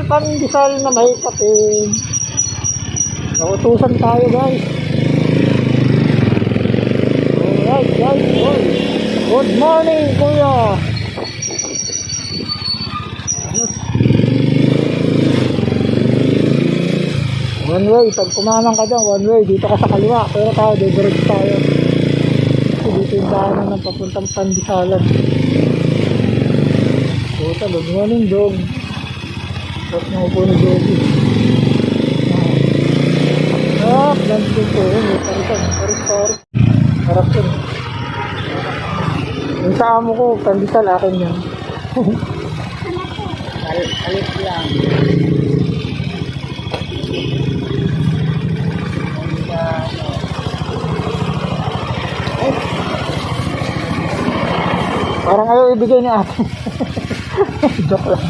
pandesal na may kape. Nautusan tayo guys. Alright guys, good morning kuya. One way, pag kumanan ka dyan, one way, dito ka sa kaliwa, pero tayo, diretso tayo. Kasi dito yung daanan ng papuntang Pandesalan. Puta, good morning dog. Tapos na upo ni Jogi. Ganito po yun, paris. Harap yun. Yung sa amo ko, Pandesal, akin yan. Alit lang. Parang ayaw ibigay ni ate. Joke lang.